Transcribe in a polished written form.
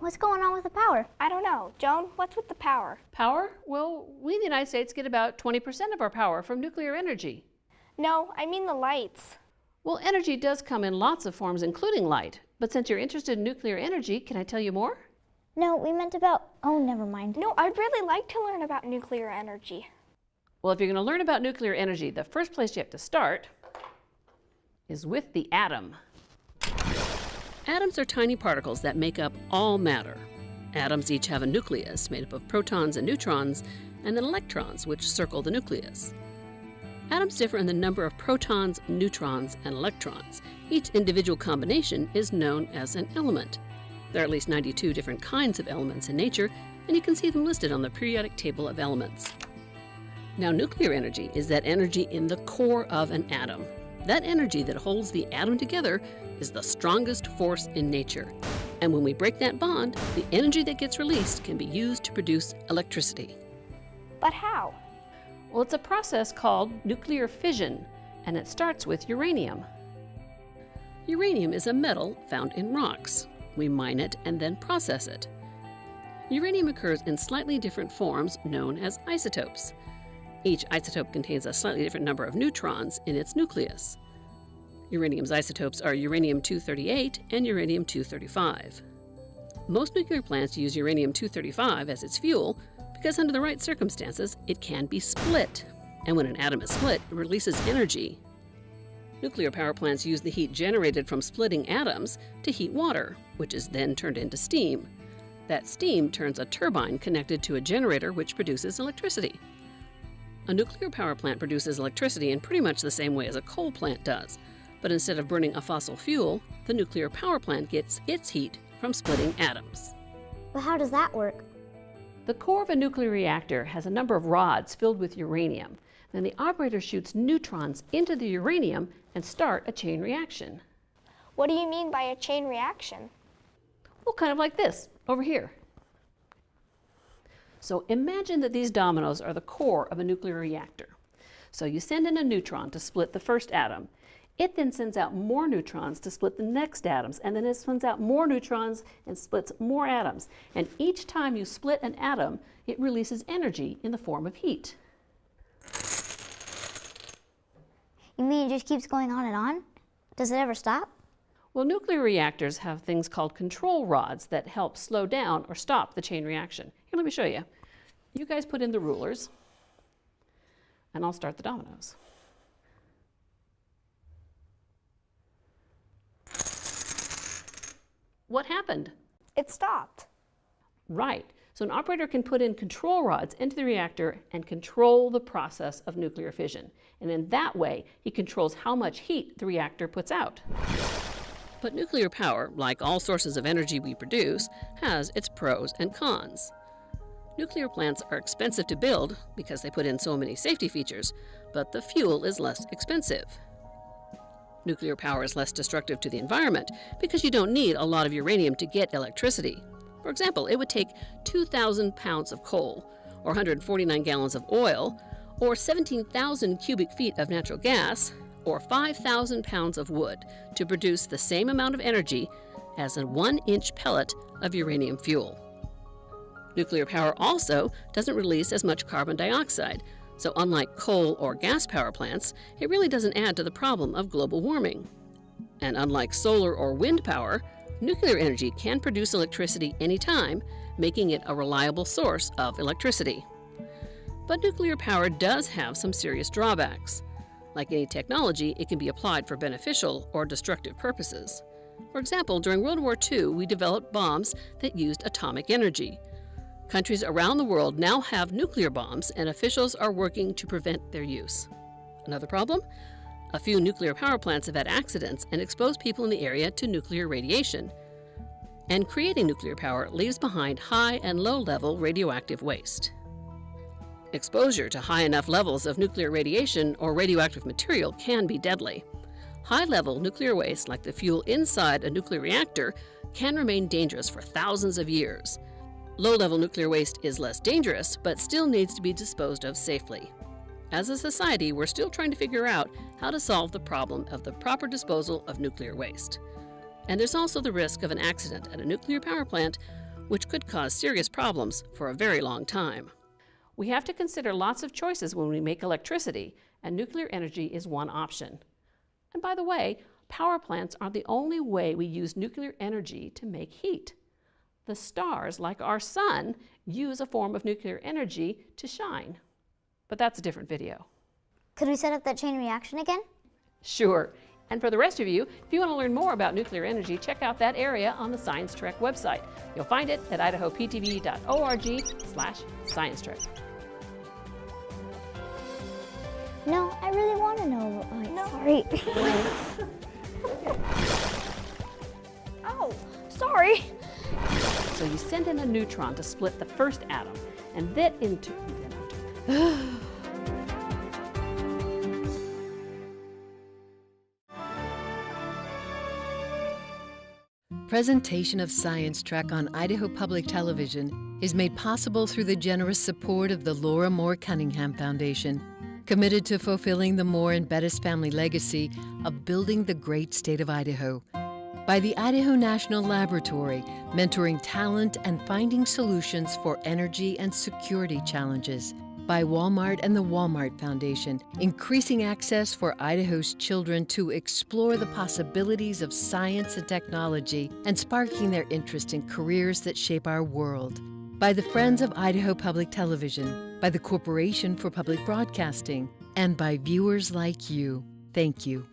What's going on with the power? I don't know. Joan, what's with the power? Power? Well, we in the United States get about 20% of our power from nuclear energy. No, I mean the lights. Well, energy does come in lots of forms, including light. But since you're interested in nuclear energy, can I tell you more? No, we meant about, oh, never mind. No, I'd really like to learn about nuclear energy. Well, if you're going to learn about nuclear energy, the first place you have to start is with the atom. Atoms are tiny particles that make up all matter. Atoms each have a nucleus made up of protons and neutrons, and then electrons, which circle the nucleus. Atoms differ in the number of protons, neutrons, and electrons. Each individual combination is known as an element. There are at least 92 different kinds of elements in nature, and you can see them listed on the periodic table of elements. Now, nuclear energy is that energy in the core of an atom. That energy that holds the atom together is the strongest force in nature. And when we break that bond, the energy that gets released can be used to produce electricity. But how? Well, it's a process called nuclear fission, and it starts with uranium. Uranium is a metal found in rocks. We mine it and then process it. Uranium occurs in slightly different forms known as isotopes. Each isotope contains a slightly different number of neutrons in its nucleus. Uranium's isotopes are uranium-238 and uranium-235. Most nuclear plants use uranium-235 as its fuel because under the right circumstances, it can be split. And when an atom is split, it releases energy. Nuclear power plants use the heat generated from splitting atoms to heat water, which is then turned into steam. That steam turns a turbine connected to a generator which produces electricity. A nuclear power plant produces electricity in pretty much the same way as a coal plant does. But instead of burning a fossil fuel, the nuclear power plant gets its heat from splitting atoms. But how does that work? The core of a nuclear reactor has a number of rods filled with uranium. Then the operator shoots neutrons into the uranium and start a chain reaction. What do you mean by a chain reaction? Well, kind of like this, over here. So imagine that these dominoes are the core of a nuclear reactor. So you send in a neutron to split the first atom. It then sends out more neutrons to split the next atoms, and then it sends out more neutrons and splits more atoms. And each time you split an atom, it releases energy in the form of heat. You mean it just keeps going on and on? Does it ever stop? Well, nuclear reactors have things called control rods that help slow down or stop the chain reaction. Here, let me show you. You guys put in the rulers, and I'll start the dominoes. What happened? It stopped. Right. So an operator can put in control rods into the reactor and control the process of nuclear fission. And in that way, he controls how much heat the reactor puts out. But nuclear power, like all sources of energy we produce, has its pros and cons. Nuclear plants are expensive to build because they put in so many safety features, but the fuel is less expensive. Nuclear power is less destructive to the environment because you don't need a lot of uranium to get electricity. For example, it would take 2,000 pounds of coal, or 149 gallons of oil, or 17,000 cubic feet of natural gas, or 5,000 pounds of wood to produce the same amount of energy as a 1-inch pellet of uranium fuel. Nuclear power also doesn't release as much carbon dioxide, so unlike coal or gas power plants, it really doesn't add to the problem of global warming. And unlike solar or wind power, nuclear energy can produce electricity anytime, making it a reliable source of electricity. But nuclear power does have some serious drawbacks. Like any technology, it can be applied for beneficial or destructive purposes. For example, during World War II, we developed bombs that used atomic energy. Countries around the world now have nuclear bombs, and officials are working to prevent their use. Another problem? A few nuclear power plants have had accidents and exposed people in the area to nuclear radiation. And creating nuclear power leaves behind high and low-level radioactive waste. Exposure to high enough levels of nuclear radiation or radioactive material can be deadly. High-level nuclear waste, like the fuel inside a nuclear reactor, can remain dangerous for thousands of years. Low-level nuclear waste is less dangerous, but still needs to be disposed of safely. As a society, we're still trying to figure out how to solve the problem of the proper disposal of nuclear waste. And there's also the risk of an accident at a nuclear power plant which could cause serious problems for a very long time. We have to consider lots of choices when we make electricity, and nuclear energy is one option. And by the way, power plants aren't the only way we use nuclear energy to make heat. The stars, like our sun, use a form of nuclear energy to shine. But that's a different video. Could we set up that chain reaction again? Sure. And for the rest of you, if you want to learn more about nuclear energy, check out that area on the Science Trek website. You'll find it at idahoptv.org/sciencetrek. No, I really want to know. Sorry. Oh, sorry. So you send in a neutron to split the first atom, and then into... Presentation of Science Trek on Idaho Public Television is made possible through the generous support of the Laura Moore Cunningham Foundation, committed to fulfilling the Moore and Bettis family legacy of building the great state of Idaho. By the Idaho National Laboratory, mentoring talent and finding solutions for energy and security challenges. By Walmart and the Walmart Foundation, increasing access for Idaho's children to explore the possibilities of science and technology and sparking their interest in careers that shape our world. By the Friends of Idaho Public Television, by the Corporation for Public Broadcasting, and by viewers like you. Thank you.